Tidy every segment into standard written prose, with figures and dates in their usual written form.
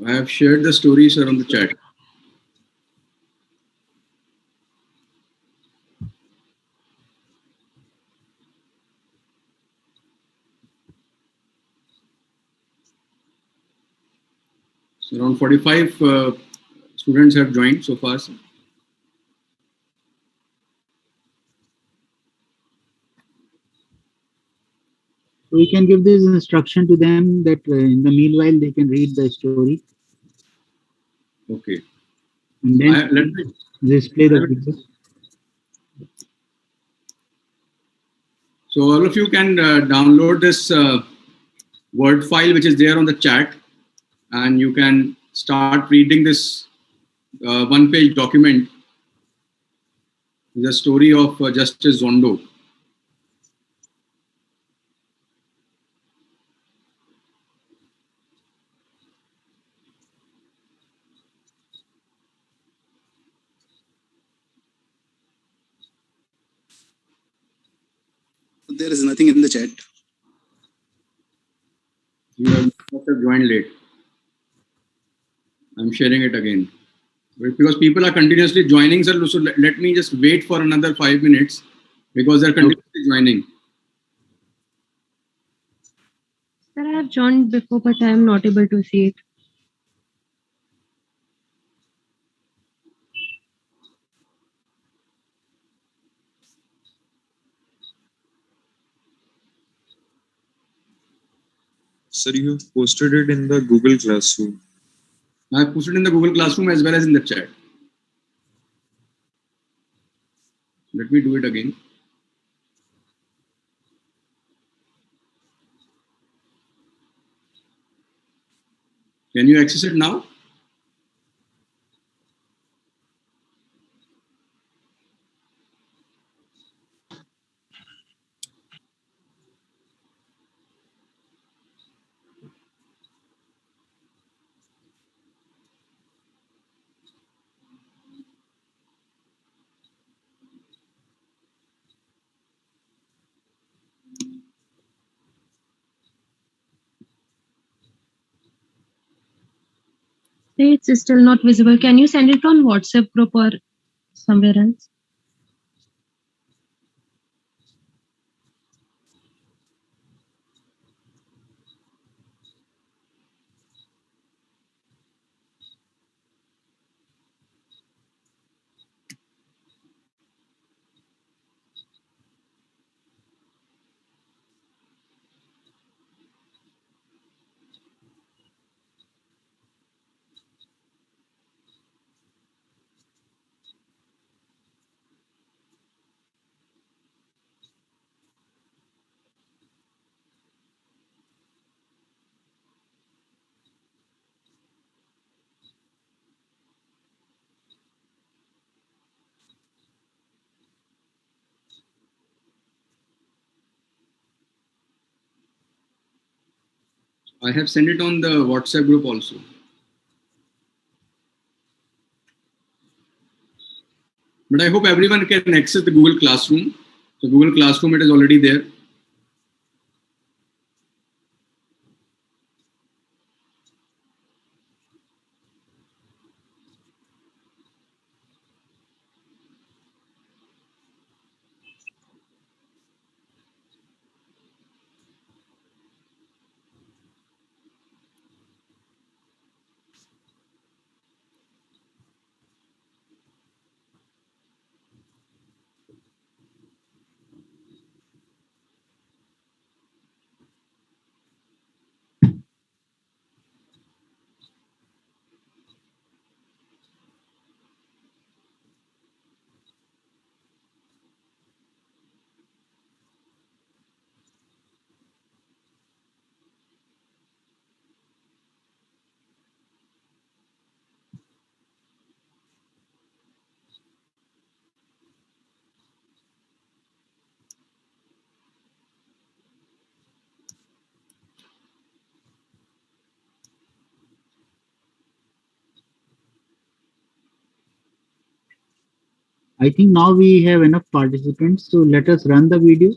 I have shared the story, sir, on the chat. So around 45 students have joined so far, sir. So we can give this instruction to them that in the meanwhile they can read the story. Okay. And then Let me display the video. So all of you can download this Word file which is there on the chat, and you can start reading this one-page document, the story of Justice Zondo. There is nothing in the chat. You must have joined late. I'm sharing it again. Because people are continuously joining, sir. So let me just wait for another 5 minutes because they're continuously joining. Sir, I have joined before, but I am not able to see it. Sir, you have posted it in the Google Classroom. I have posted in the Google Classroom as well as in the chat. Let me do it again. Can you access it now? It's still not visible. Can you send it on WhatsApp group or somewhere else? I have sent it on the WhatsApp group also. But I hope everyone can access the Google Classroom. So Google Classroom, it is already there. I think now we have enough participants, so let us run the video.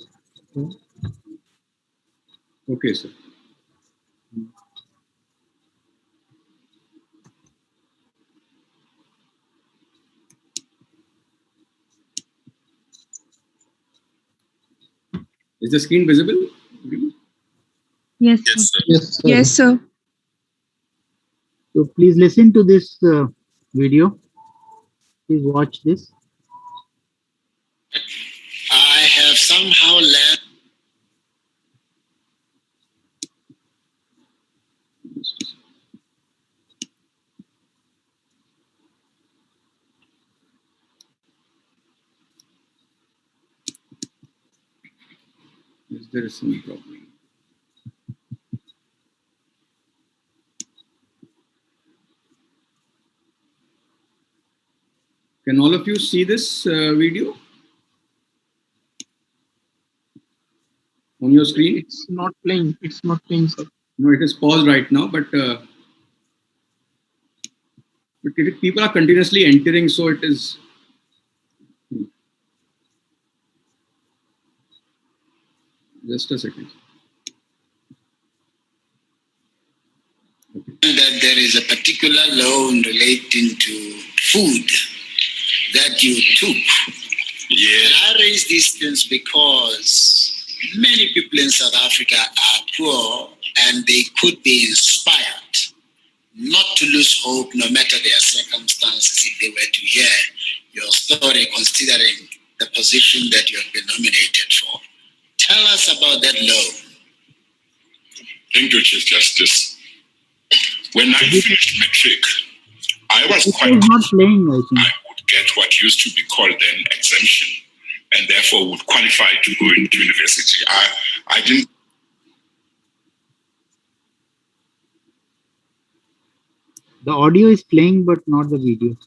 Okay, sir. Is the screen visible? Yes, sir. Yes, sir. Yes, sir. So please listen to this video. Please watch this. I have somehow learned. Is there some problem? Can all of you see this video on your screen? It's not playing. It's not playing, sir. No, it is paused right now, but people are continuously entering, so it is. Just a second. That there is a particular loan relating to food that you took. Yeah. And I raise these things because many people in South Africa are poor and they could be inspired not to lose hope no matter their circumstances if they were to hear your story considering the position that you have been nominated for. Tell us about that loan. Thank you, Chief Justice. When I finished matric, I was It quite is not playing, I think. I would get what used to be called then exemption, and therefore would qualify to go into university. I didn't. The audio is playing, but not the video.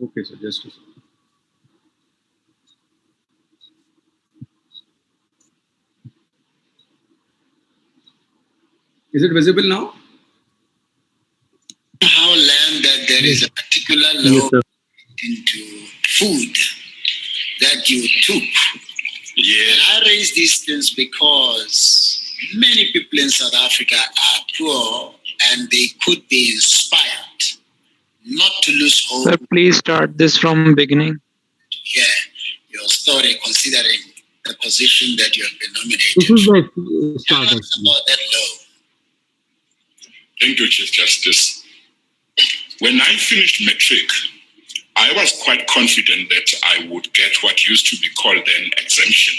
Okay, so just a second. Is it visible now? How learned that there is a particular Yes, law sir. into food that you took. Yeah. And I raise these things because many people in South Africa are poor and they could be inspired not to lose hope. Sir, please start this from beginning. Yeah, your story considering the position that you have been nominated. This is the Tell start, us actually. about that law. Thank you, Chief Justice. When I finished matric, I was quite confident that I would get what used to be called then exemption,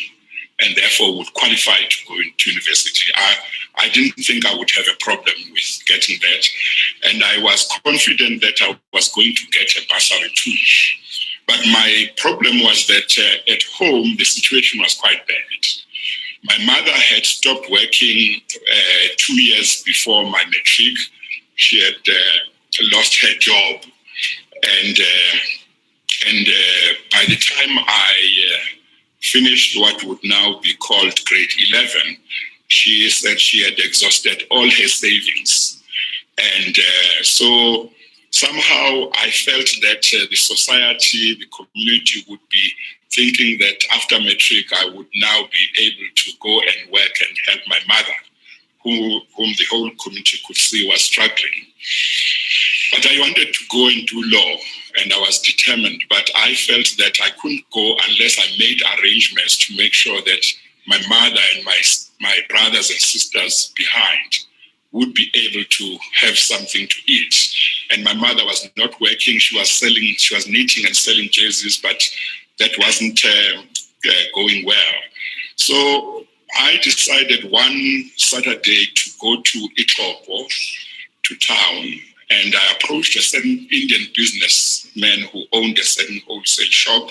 and therefore would qualify to go into university. I didn't think I would have a problem with getting that, and I was confident that I was going to get a bursary too. But my problem was that at home, the situation was quite bad. My mother had stopped working 2 years before my matric. She had lost her job, and by the time I finished what would now be called grade 11, she said she had exhausted all her savings. And so somehow I felt that the society, the community would be thinking that after matric I would now be able to go and work and help my mother, whom the whole community could see was struggling. But I wanted to go and do law, and I was determined, but I felt that I couldn't go unless I made arrangements to make sure that my mother and my brothers and sisters behind would be able to have something to eat. And my mother was not working. She was knitting and selling jerseys, but that wasn't going well. So I decided one Saturday to go to Ikopo, to town, and I approached a certain Indian businessman who owned a certain wholesale shop.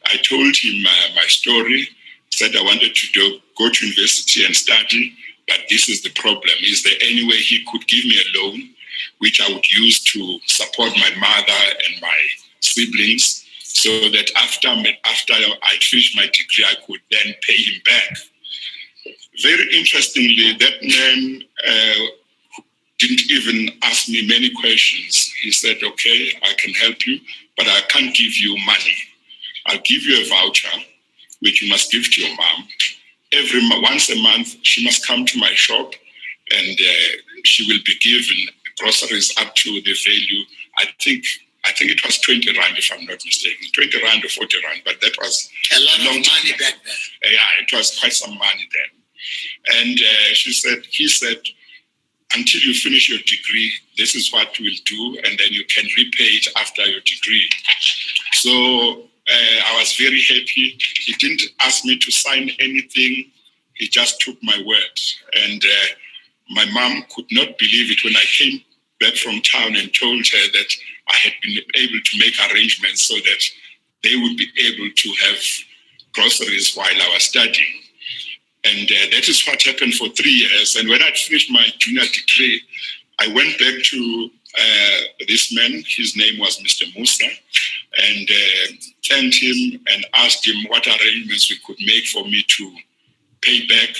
I told him my story, said I wanted to go to university and study, but this is the problem. Is there any way he could give me a loan, which I would use to support my mother and my siblings, so that after I finished my degree, I could then pay him back? Very interestingly, that man didn't even ask me many questions. He said, okay, I can help you, but I can't give you money. I'll give you a voucher, which you must give to your mom. Once a month, she must come to my shop, and she will be given groceries up to the value. I think I think it was 20 rand, if I'm not mistaken, 20 rand or 40 rand, but that was A lot long of time money ago. back then. Yeah, it was quite some money then. And he said, until you finish your degree, this is what we'll do, and then you can repay it after your degree. So I was very happy. He didn't ask me to sign anything. He just took my word. And my mom could not believe it when I came back from town and told her that I had been able to make arrangements so that they would be able to have groceries while I was studying. And that is what happened for 3 years. And when I finished my junior degree, I went back to this man. His name was Mr. Musa, and thanked him and asked him what arrangements we could make for me to pay back.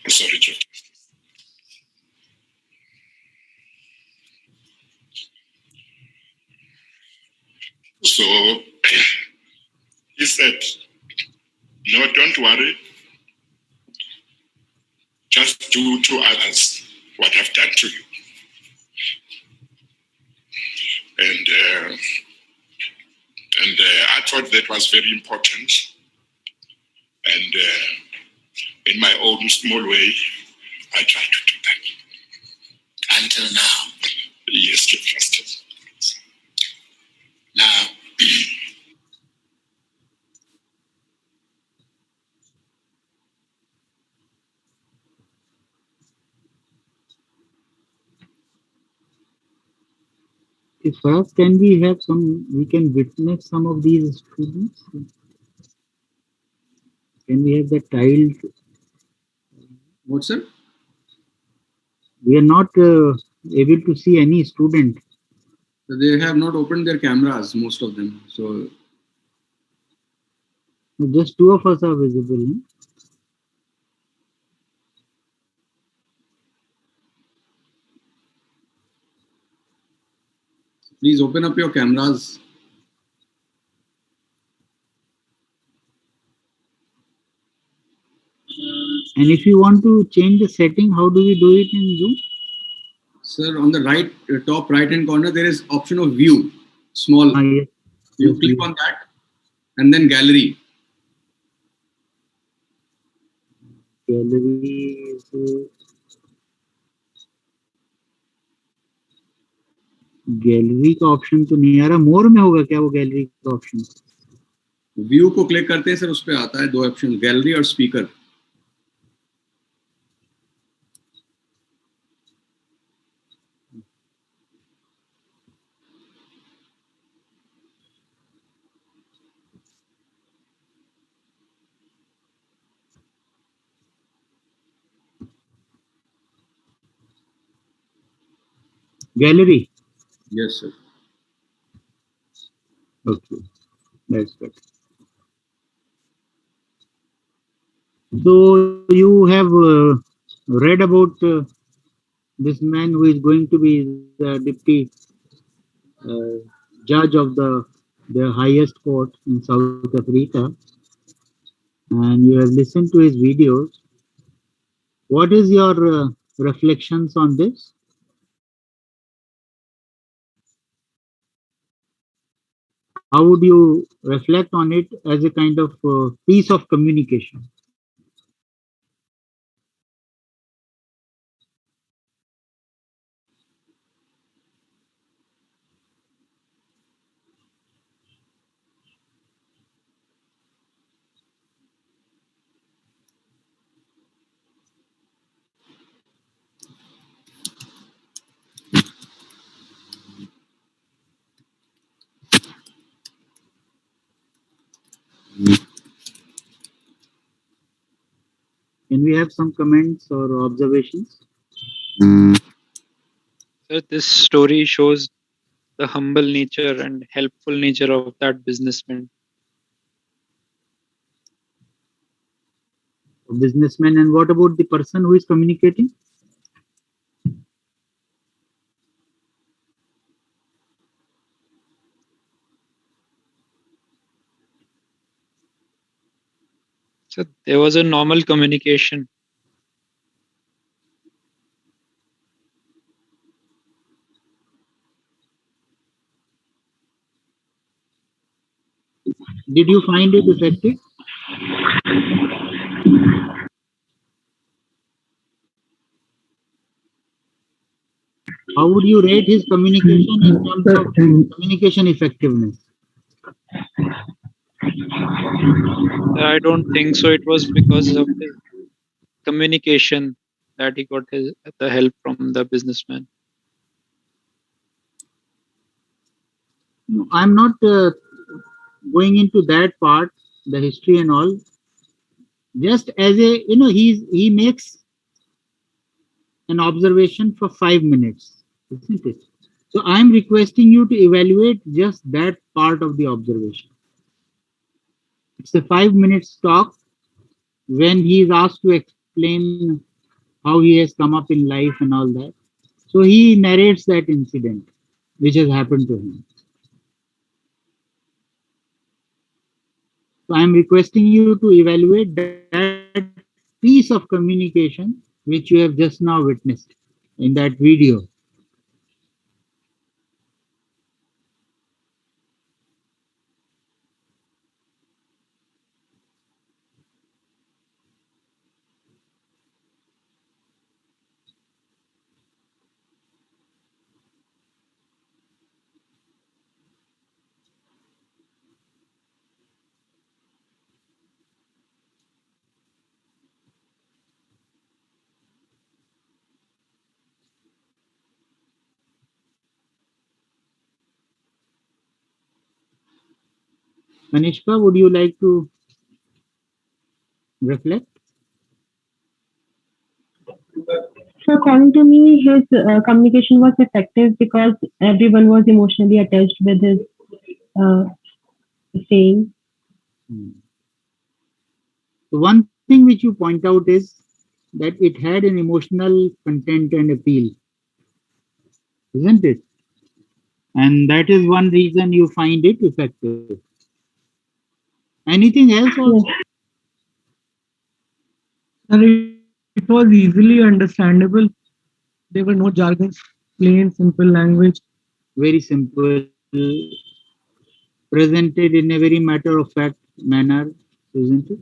Sorry, Joe. So he said, no, don't worry. Just do to others what I've done to you. And I thought that was very important. And in my own small way, I tried to do that. Until now. Yes, Chief Justice. Now, First, can we have we can witness some of these students? Can we have the child? What, sir? We are not able to see any student. They have not opened their cameras, most of them. So Just 2 of us are visible. No? please open up your cameras. And if you want to change the setting, how do we do it in Zoom? Sir, on the right, top right-hand corner, there is option of view, small. Yes. You Yes, click view. on that and then gallery. Gallery. Gallery का option तो नहीं आ रहा. मोर में होगा क्या वो gallery का option? View को क्लिक करते हैं सर, उस पे आता है 2 ऑप्शन, गैलरी और speaker. Gallery. Yes, sir. Okay, that's good. So you have read about this man who is going to be the deputy judge of the highest court in South Africa, and you have listened to his videos. What is your reflections on this? How would you reflect on it as a kind of piece of communication? Can we have some comments or observations? Sir, this story shows the humble nature and helpful nature of that businessman. businessman. And what about the person who is communicating? So there was a normal communication. Did you find it effective? How would you rate his communication in terms of communication effectiveness? I don't think so. It was because of his communication that he got the help from the businessman. No, I'm not going into that part, the history and all. Just as a, he makes an observation for 5 minutes, isn't it? So I'm requesting you to evaluate just that part of the observation. It's a 5 minutes talk when he is asked to explain how he has come up in life and all that. So he narrates that incident which has happened to him. So I'm requesting you to evaluate that piece of communication which you have just now witnessed in that video. Kanishka, would you like to reflect? So according to me, his communication was effective because everyone was emotionally attached with his saying. So one thing which you point out is that it had an emotional content and appeal, isn't it? And that is one reason you find it effective. Anything else also? Sir, it was easily understandable. There were no jargons, plain, simple language. Very simple, presented in a very matter-of-fact manner, isn't it?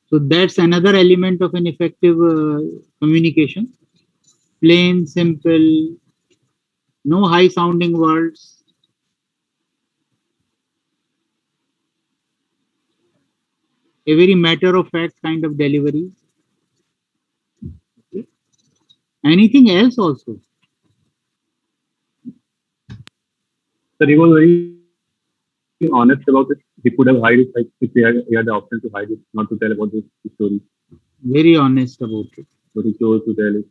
So that's another element of an effective communication. Plain, simple, no high-sounding words. A very matter-of-fact kind of delivery. Okay. Anything else also? Sir, he was very honest about it. He could have hide it, like if he had the option to hide it, not to tell about this story. Very honest about it. But he chose to tell it.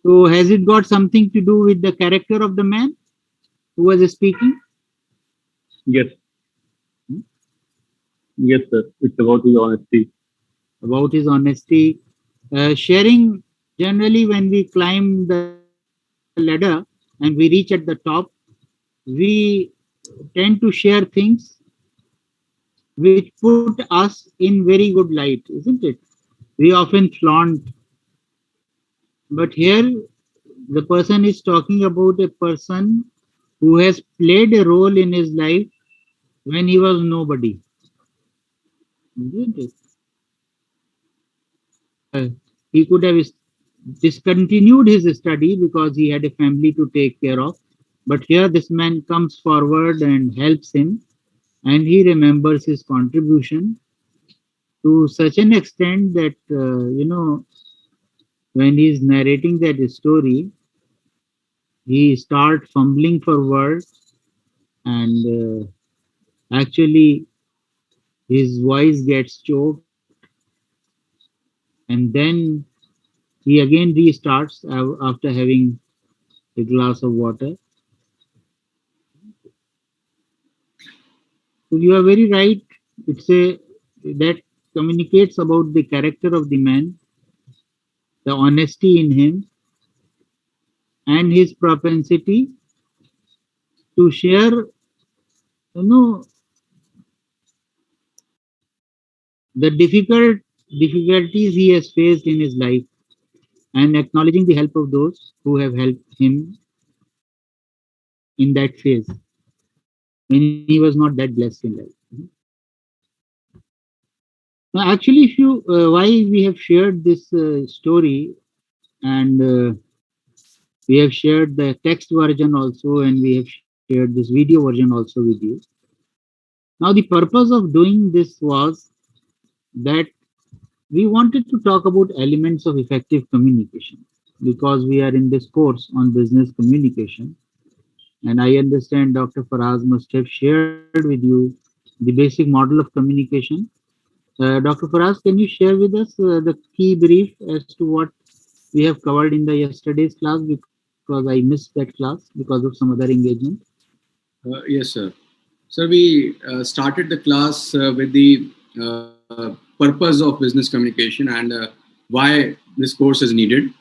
So has it got something to do with the character of the man who was speaking? Yes. Yes, sir. It's about his honesty. About his honesty. Sharing, generally when we climb the ladder and we reach at the top, we tend to share things which put us in very good light, isn't it? We often flaunt. But here, the person is talking about a person who has played a role in his life when he was nobody. Isn't it? He could have discontinued his study because he had a family to take care of. But here this man comes forward and helps him, and he remembers his contribution to such an extent that, when he's narrating that story, he starts fumbling for words, and actually his voice gets choked, and then he again restarts after having a glass of water. So you are very right It's a that communicates about the character of the man, the honesty in him, and his propensity to share, you know, the difficulties he has faced in his life, and acknowledging the help of those who have helped him in that phase when he was not that blessed in life. Now, actually, if you why we have shared this story, and we have shared the text version also, and we have shared this video version also with you. Now, the purpose of doing this was that we wanted to talk about elements of effective communication, because we are in this course on business communication. And I understand Dr. Faraz must have shared with you the basic model of communication. Dr. Faraz, can you share with us the key brief as to what we have covered in the yesterday's class, because I missed that class because of some other engagement? Yes, sir. So we started the class with the purpose of business communication and why this course is needed.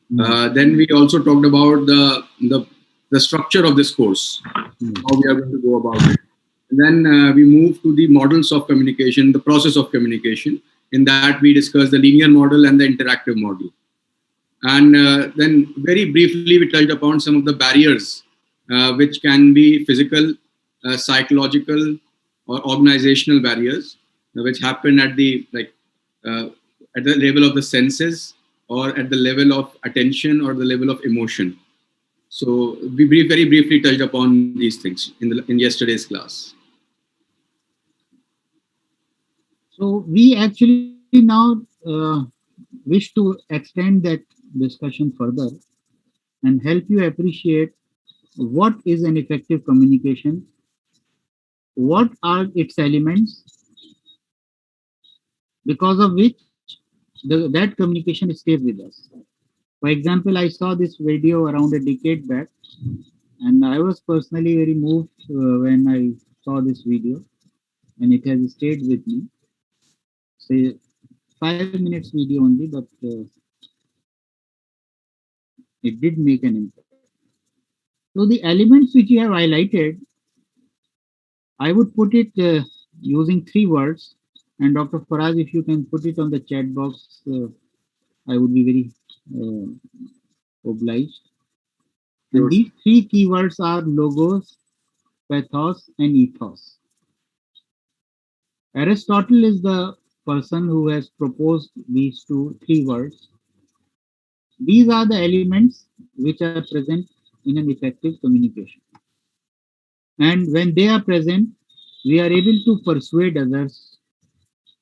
Then we also talked about the structure of this course, how we are going to go about it. And then we moved to the models of communication, the process of communication. In that, we discussed the linear model and the interactive model. And then very briefly, we touched upon some of the barriers which can be physical, psychological, or organizational barriers, which happen at the level of the senses, or at the level of attention, or the level of emotion. So we very briefly touched upon these things in yesterday's class. So we actually now wish to extend that discussion further and help you appreciate what is an effective communication, what are its elements, because of which that communication stays with us. For example, I saw this video around a decade back, and I was personally very moved when I saw this video, and it has stayed with me. Say 5 minutes video only, but it did make an impact. So the elements which you have highlighted, I would put it using 3 words. And Dr. Faraz, if you can put it on the chat box, I would be very obliged. Sure. And these 3 keywords are logos, pathos, and ethos. Aristotle is the person who has proposed these 3 words. These are the elements which are present in an effective communication. And when they are present, we are able to persuade others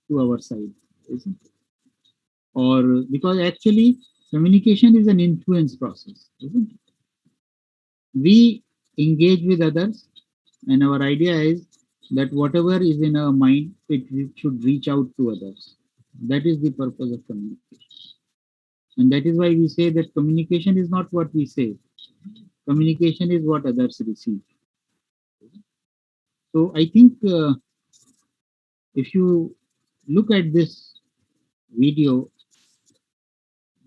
to our side, isn't it? Or because actually communication is an influence process, isn't it? We engage with others, and our idea is that whatever is in our mind, it should reach out to others. That is the purpose of communication. And that is why we say that communication is not what we say. Communication is what others receive. So I think if you look at this video,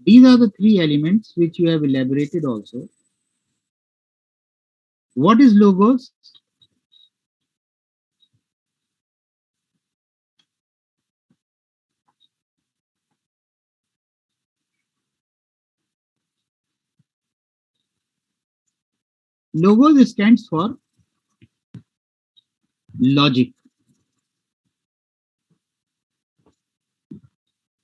these are the 3 elements which you have elaborated also. What is logos? Logos stands for logic.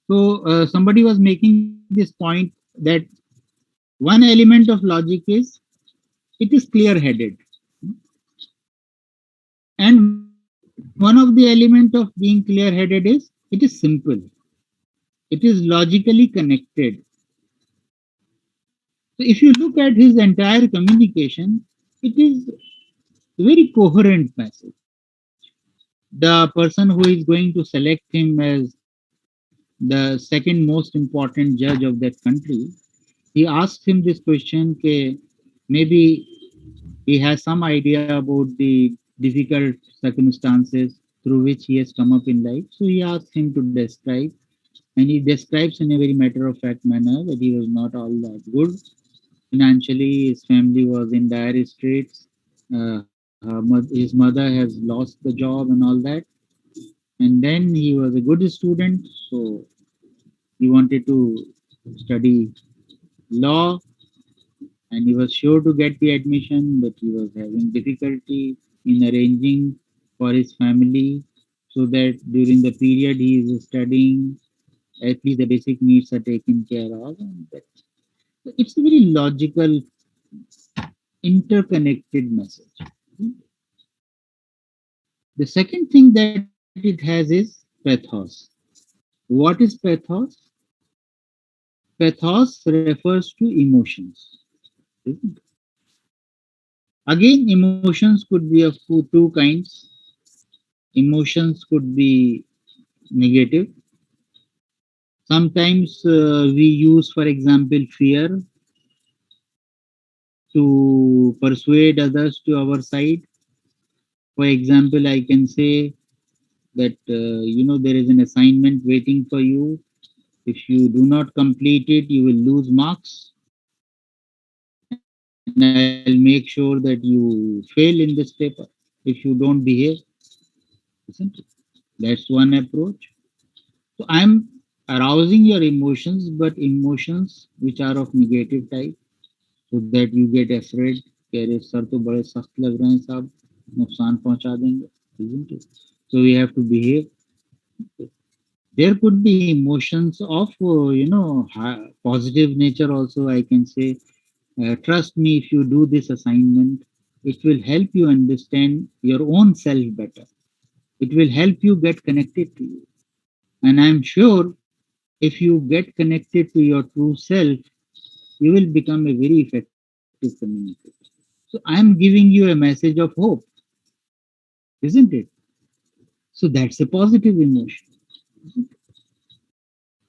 So somebody was making this point that one element of logic is it is clear-headed, and one of the element of being clear-headed is it is simple. It is logically connected. So if you look at his entire communication, it is a very coherent message. The person who is going to select him as the second most important judge of that country, he asked him this question, maybe he has some idea about the difficult circumstances through which he has come up in life. So he asked him to describe, and he describes in a very matter of fact manner that he was not all that good financially. His family was in dire straits. His mother has lost the job and all that. And then he was a good student, so he wanted to study law, and he was sure to get the admission, but he was having difficulty in arranging for his family so that during the period he is studying, at least the basic needs are taken care of. And that, so it's a very logical, interconnected message. The second thing that it has is pathos. What is pathos? Pathos refers to emotions. Again, emotions could be of two kinds. Emotions could be negative. Sometimes we use, for example, fear to persuade others to our side. For example, I can say that there is an assignment waiting for you. If you do not complete it, you will lose marks, and I'll make sure that you fail in this paper if you don't behave. Isn't it? That's one approach. So I'm arousing your emotions, but emotions which are of negative type, so that you get afraid कि अरे sir तो बड़े सख्त लग रहे हैं साहब, नुकसान पहुंचा देंगे, isn't it? So we have to behave. There could be emotions of positive nature also. I can say, trust me, if you do this assignment, it will help you understand your own self better. It will help you get connected to you. And I'm sure if you get connected to your true self, you will become a very effective communicator. So I'm giving you a message of hope, isn't it? So that's a positive emotion.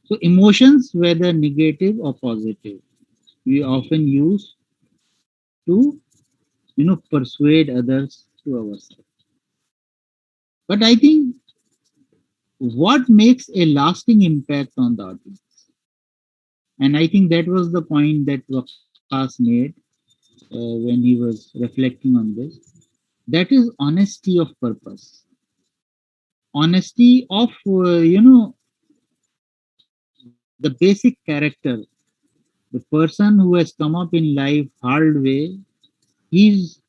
So emotions, whether negative or positive, we often use to persuade others to our side. But I think what makes a lasting impact on the audience, and I think that was the point that Waqas made when he was reflecting on this, that is honesty of purpose, honesty of the basic character. The person who has come up in life hard way, he's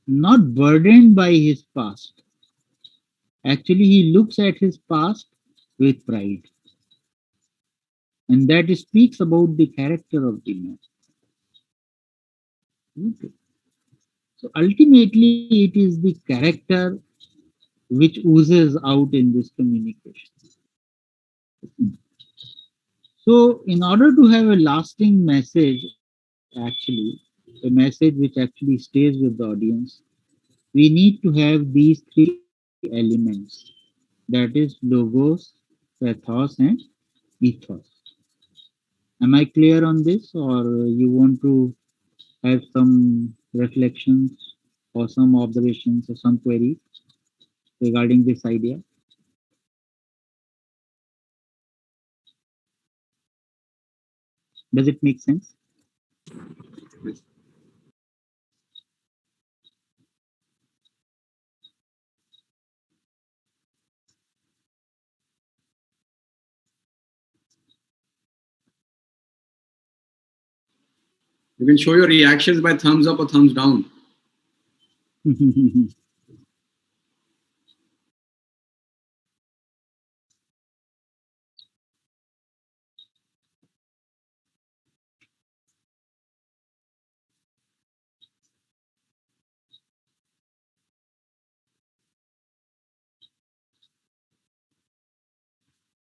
not burdened by his past. Actually, he looks at his past with pride. And that speaks about the character of the man. Okay. So ultimately, it is the character which oozes out in this communication. So, in order to have a lasting message, actually, a message which actually stays with the audience, we need to have these three elements, that is, logos, pathos, and ethos. Am I clear on this, or you want to have some reflections or some observations or some queries regarding this idea? Does it make sense? You can show your reactions by thumbs up or thumbs down.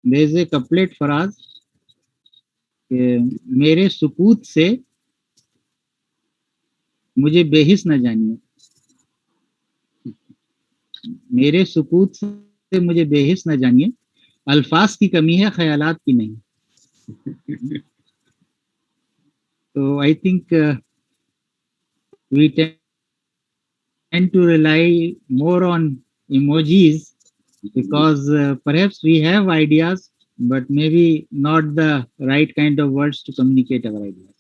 There's a couplet phrase, मेरे सुकूत से मुझे बेहिस न जानिए, मेरे सुकूत से मुझे बेहिस न जानिए, अल्फाज की कमी है ख्यालात की नहीं. So I think we tend to rely more on emojis because perhaps we have ideas, but maybe not the right kind of words to communicate our ideas.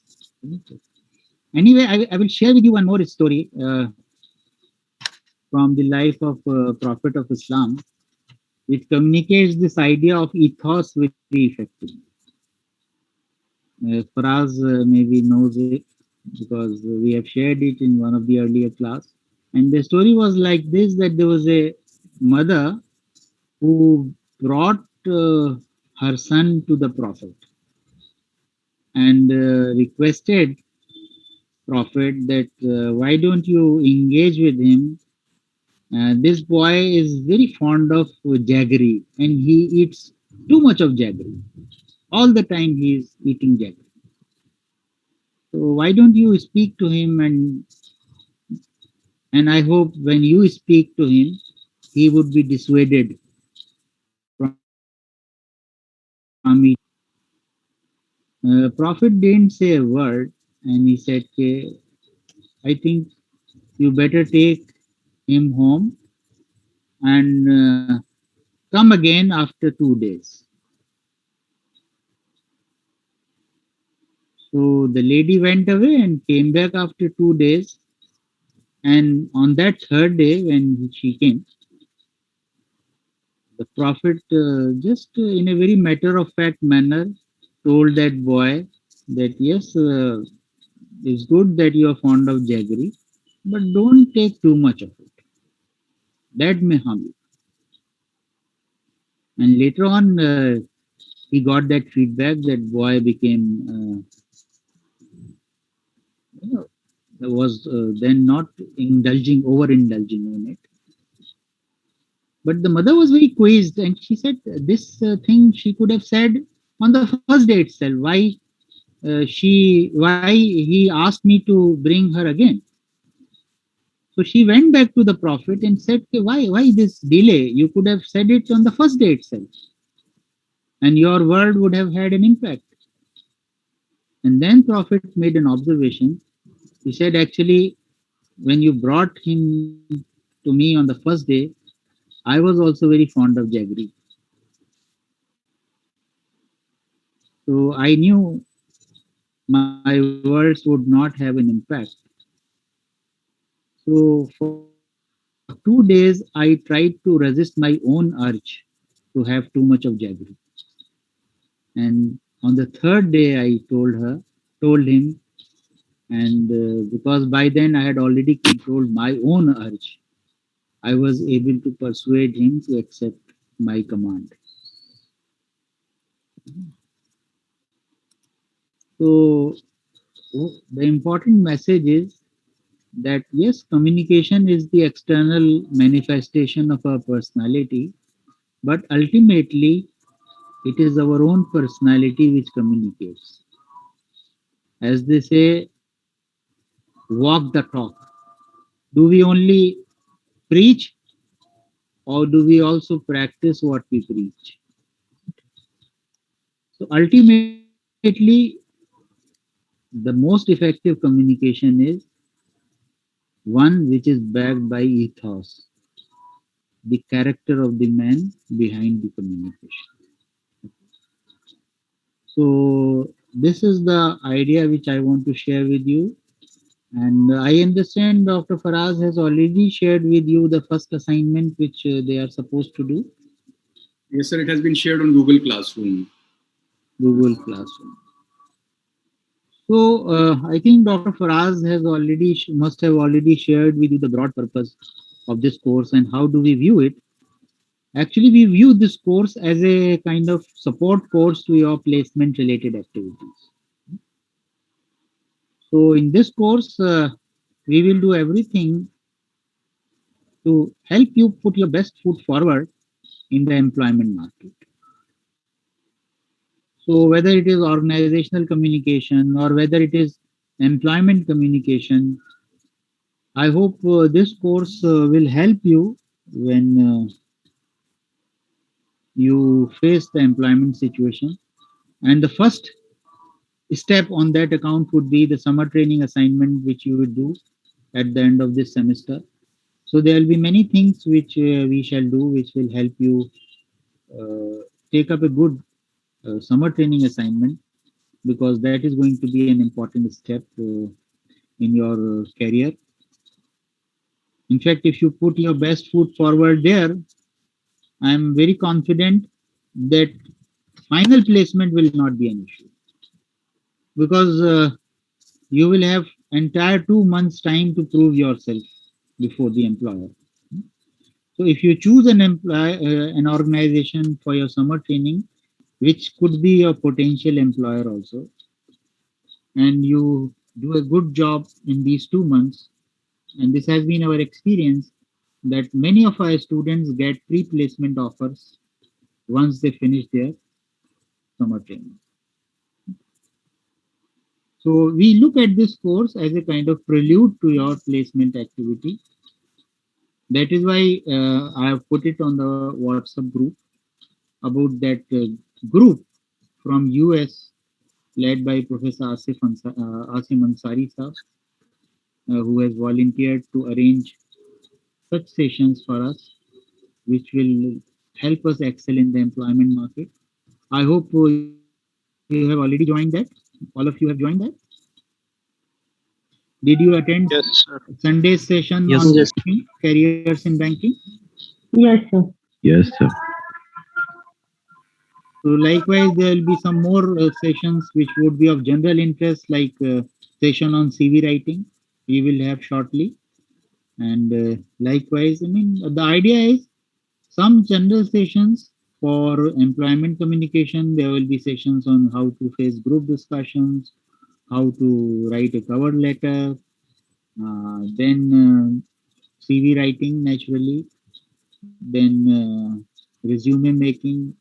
Anyway, I will share with you one more story from the life of Prophet of Islam, which communicates this idea of ethos very effectively. Faraz maybe knows it because we have shared it in one of the earlier class. And the story was like this, that there was a mother who brought her son to the Prophet and requested Prophet that why don't you engage with him? This boy is very fond of jaggery and he eats too much of jaggery. All the time he is eating jaggery. So why don't you speak to him, and I hope when you speak to him, he would be dissuaded from it. Prophet didn't say a word and he said, "Okay, I think you better take him home and come again after 2 days." So the lady went away and came back after 2 days. And on that third day, when she came, the Prophet just in a very matter of fact manner told that boy that yes, it's good that you are fond of jaggery, but don't take too much of it. That may harm you. And later on, he got that feedback that boy became, was then not overindulging in it. But the mother was very quizzed and she said this thing she could have said on the first day itself. Why he asked me to bring her again? So she went back to the Prophet and said, "Okay, why this delay? You could have said it on the first day itself, and your word would have had an impact." And then Prophet made an observation. He said, "Actually, when you brought him to me on the first day, I was also very fond of jaggery. So I knew my words would not have an impact. So for 2 days, I tried to resist my own urge to have too much of jaggery. And on the third day, I told him, and because by then I had already controlled my own urge, I was able to persuade him to accept my command." So the important message is that yes, communication is the external manifestation of our personality, but ultimately it is our own personality which communicates. As they say, walk the talk. Do we only preach or do we also practice what we preach? So ultimately, the most effective communication is one which is backed by ethos, the character of the man behind the communication. So this is the idea which I want to share with you. And I understand Dr. Faraz has already shared with you the first assignment which they are supposed to do. Yes, sir. It has been shared on Google Classroom. Google Classroom. So I think Dr. Faraz has must have already shared with you the broad purpose of this course and how do we view it. Actually, we view this course as a kind of support course to your placement related activities. So in this course, we will do everything to help you put your best foot forward in the employment market. So whether it is organizational communication or whether it is employment communication, I hope this course will help you when you face the employment situation. And the first step on that account would be the summer training assignment, which you will do at the end of this semester. So there will be many things which we shall do, which will help you take up a good summer training assignment, because that is going to be an important step in your career. In fact, if you put your best foot forward there, I am very confident that final placement will not be an issue, because you will have entire 2 months time to prove yourself before the employer. So if you choose an organization for your summer training, which could be your potential employer also, and you do a good job in these 2 months, and this has been our experience, that many of our students get pre-placement offers once they finish their summer training. So we look at this course as a kind of prelude to your placement activity. That is why I have put it on the WhatsApp group about that group from US led by Professor Asim Ansari sir, who has volunteered to arrange such sessions for us, which will help us excel in the employment market. I hope you have already joined that. All of you have joined that. Did you attend Yes, sir. Sunday's session Yes, on yes. banking, careers in banking? Yes, sir. Yes, sir. So likewise, there will be some more sessions which would be of general interest, like session on CV writing. We will have shortly. And likewise, I mean, the idea is some general sessions for employment communication. There will be sessions on how to face group discussions, how to write a cover letter, then CV writing naturally, then resume making.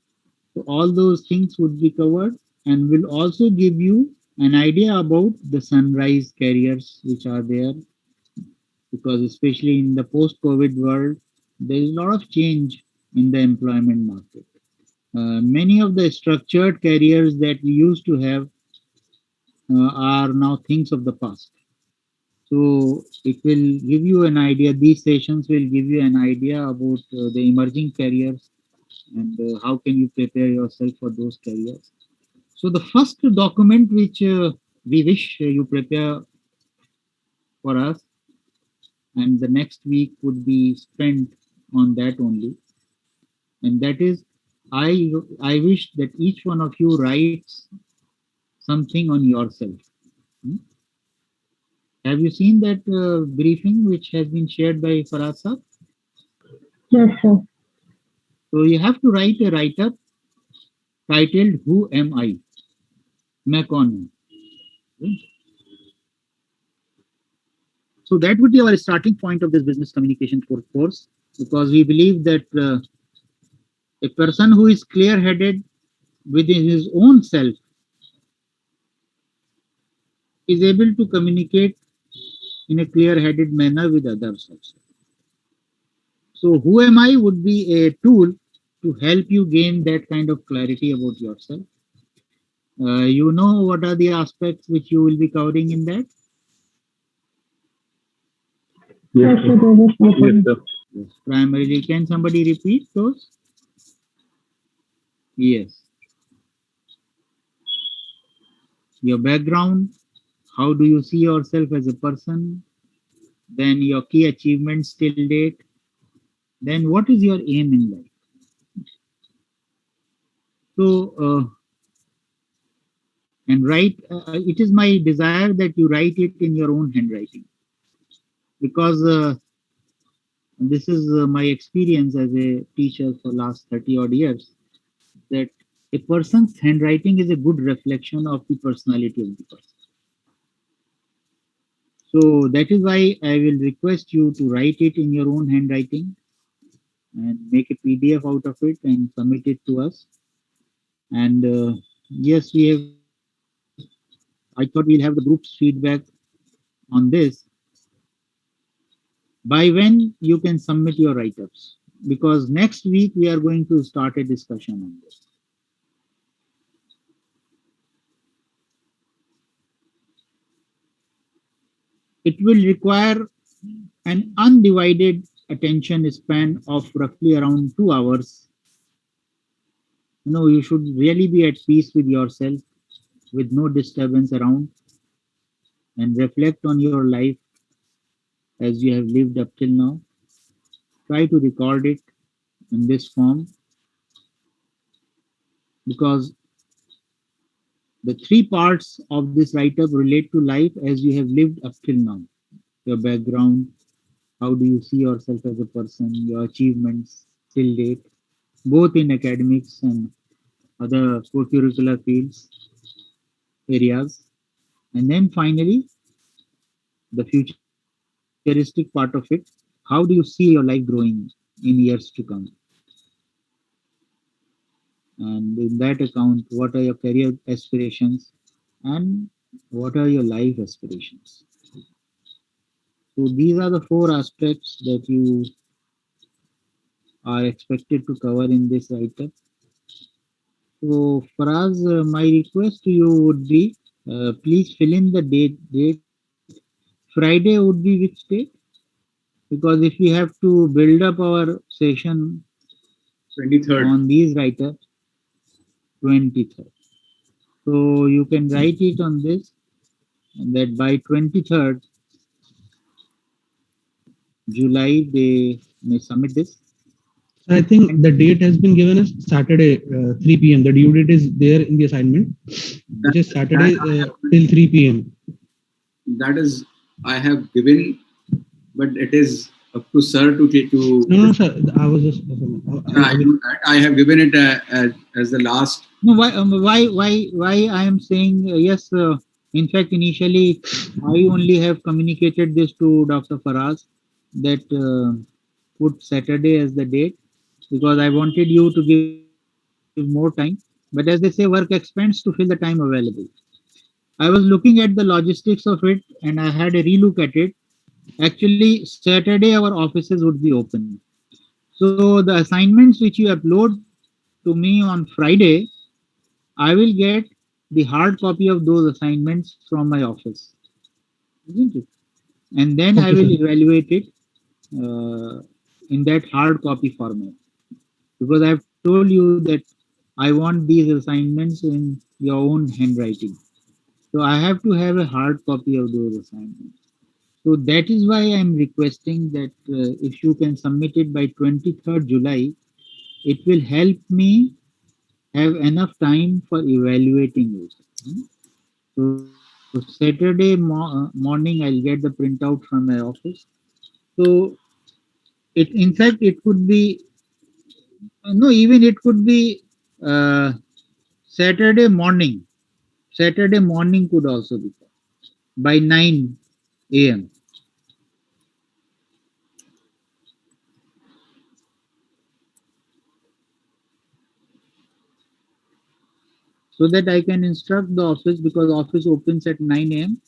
So all those things would be covered, and will also give you an idea about the sunrise careers which are there, because especially in the post-COVID world, there is a lot of change in the employment market. Many of the structured careers that we used to have are now things of the past. So it will give you an idea. These sessions will give you an idea about the emerging careers, and how can you prepare yourself for those careers. So the first document which we wish you prepare for us, and the next week would be spent on that only, and that is, I wish that each one of you writes something on yourself. Hmm? Have you seen that briefing which has been shared by Faraz sir? Yes, sir. So you have to write a write-up titled "Who Am I?" मैं कौन हूँ? Okay? So that would be our starting point of this business communication course, because we believe that a person who is clear-headed within his own self is able to communicate in a clear-headed manner with others also. So who am I would be a tool to help you gain that kind of clarity about yourself. You know what are the aspects which you will be covering in that? Yes, sir. There was no Yes, problem. sir. Yes. Primarily, can somebody repeat those? Yes. Your background, how do you see yourself as a person? Then your key achievements till date. Then what is your aim in life? So, and write, it is my desire that you write it in your own handwriting, because this is my experience as a teacher for last 30 odd years, that a person's handwriting is a good reflection of the personality of the person. So that is why I will request you to write it in your own handwriting and make a PDF out of it and submit it to us. And yes, we have, I thought we'll have the group's feedback on this. By when you can submit your write-ups? Because next week we are going to start a discussion on this. It will require an undivided attention span of roughly around 2 hours, you should really be at peace with yourself, with no disturbance around, and reflect on your life as you have lived up till now. Try to record it in this form, because the three parts of this write-up relate to life as you have lived up till now. Your background, how do you see yourself as a person, your achievements till date, both in academics and other co-curricular fields, areas. And then finally, the futuristic part of it. How do you see your life growing in years to come? And in that account, what are your career aspirations and what are your life aspirations? So these are the four aspects that you are expected to cover in this write-up. So Faraz, my request to you would be, please fill in the date. Friday would be which date? Because if we have to build up our session 23rd. on these write-ups, 23rd. So you can write it on this, and that by 23rd July they may submit this. I think the date has been given as Saturday, 3 p.m. The due date is there in the assignment, which is Saturday till 3 p.m. That is, I have given, but it is up to sir to take to. No, sir. I was just. I know that. I have given it as the last. No, why I am saying yes. In fact, initially I only have communicated this to Dr. Faraz, that put Saturday as the date, because I wanted you to give more time. But as they say, work expense to fill the time available. I was looking at the logistics of it and I had a relook at it. Actually, Saturday our offices would be open. So the assignments which you upload to me on Friday, I will get the hard copy of those assignments from my office, isn't it? And then I Okay, will sir. evaluate it in that hard copy format, because I have told you that I want these assignments in your own handwriting. So I have to have a hard copy of those assignments. So that is why I am requesting that if you can submit it by 23rd July, it will help me have enough time for evaluating it. So Saturday morning, I'll get the printout from my office. So in fact, it could be, no, even it could be uh, Saturday morning. Saturday morning could also be by 9 a.m. so that I can instruct the office, because office opens at 9 a.m.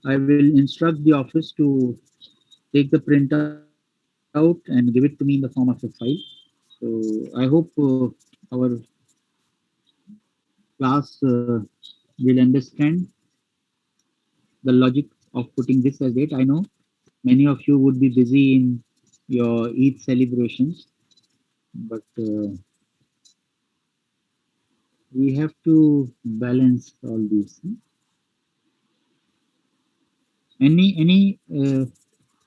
I will instruct the office to take the printout and give it to me in the form of a file. So I hope our class will understand the logic of putting this as date. I know many of you would be busy in your Eid celebrations, but we have to balance all these. Any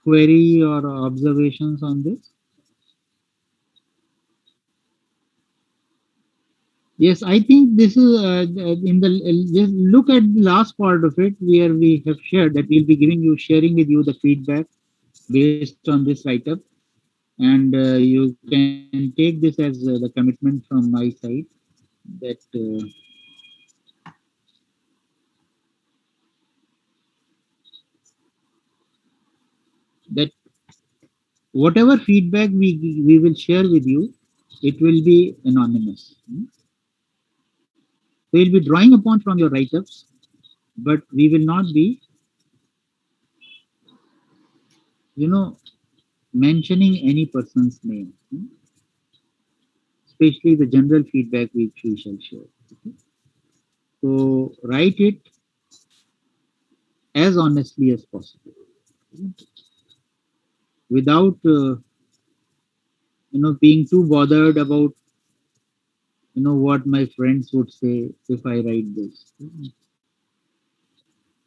query or observations on this? Yes, I think this is in the just look at the last part of it, where we have shared that we'll be sharing with you the feedback based on this write-up, and you can take this as the commitment from my side that that whatever feedback we will share with you, it will be anonymous. We'll be drawing upon from your write-ups, but we will not be, mentioning any person's name, especially the general feedback which we shall share. So write it as honestly as possible, without being too bothered about, what my friends would say if I write this.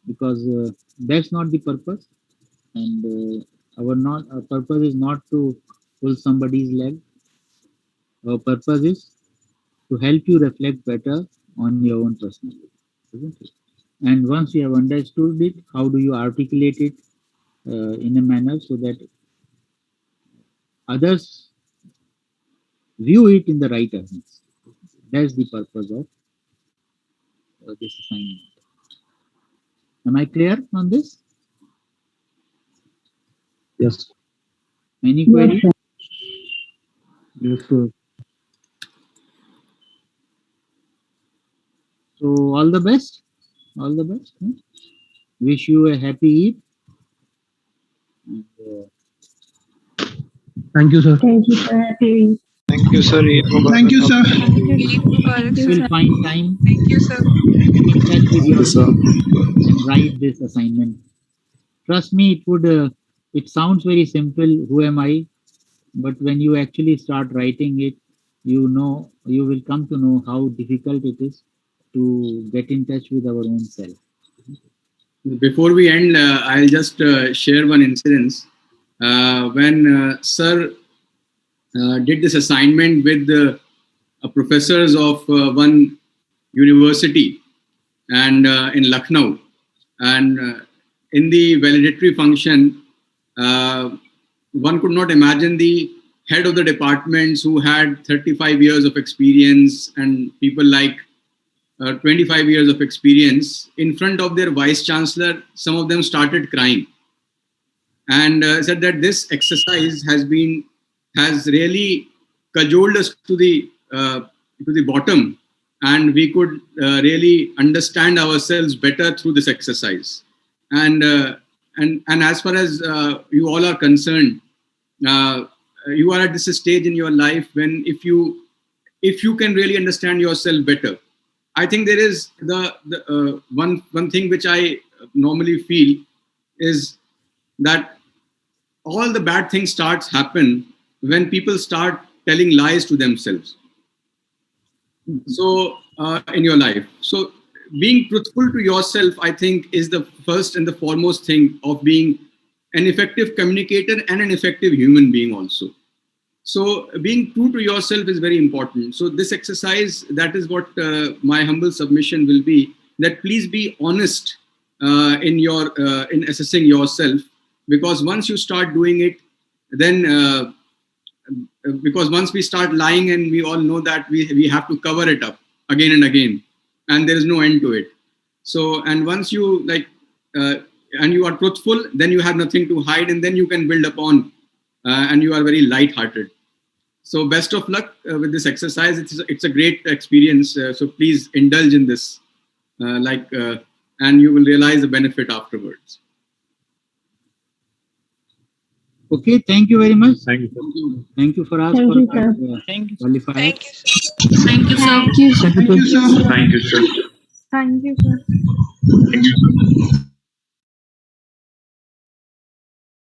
Because that's not the purpose. And our purpose is not to pull somebody's leg. Our purpose is to help you reflect better on your own personality, isn't it? And once you have understood it, how do you articulate it in a manner so that others view it in the right terms? That's the purpose of this assignment. Am I clear on this? Yes. Any Yes, query? sir. Yes, sir. So all the best. All the best. Wish you a happy Eid. And, Thank you, sir. Thank you, sir. Happy Thank you, sir. Thank you, sir. will find time Thank you, sir. to get in touch with Yes, sir. yourself and write this assignment. Trust me, it would. It sounds very simple. Who am I? But when you actually start writing it, you will come to know how difficult it is to get in touch with our own self. Before we end, I'll just share one incident. When Sir did this assignment with the professors of one university and in Lucknow, and in the valedictory function, one could not imagine the head of the departments who had 35 years of experience and people like 25 years of experience in front of their vice chancellor. Some of them started crying and said that this exercise has really cajoled us to the bottom, and we could really understand ourselves better through this exercise. And as far as you all are concerned, you are at this stage in your life when if you can really understand yourself better. I think there is the one thing which I normally feel is that all the bad things happen when people start telling lies to themselves. So in your life, so being truthful to yourself, I think, is the first and the foremost thing of being an effective communicator and an effective human being also. So being true to yourself is very important. So this exercise, that is what my humble submission will be, that please be honest in assessing yourself, because once you start doing it, then because once we start lying, and we all know that we have to cover it up again and again, and there is no end to it. So, and once you and you are truthful, then you have nothing to hide, and then you can build upon, and you are very light-hearted. So best of luck with this exercise. It's a great experience. So please indulge in this, and you will realize the benefit afterwards. Okay, thank you very much. Thank you, sir. Thank you for us. Thank for you, sir. Thank you. Qualifiers. Thank you, sir. Thank you, sir. Thank you, sir. Thank you, sir. Thank you, sir.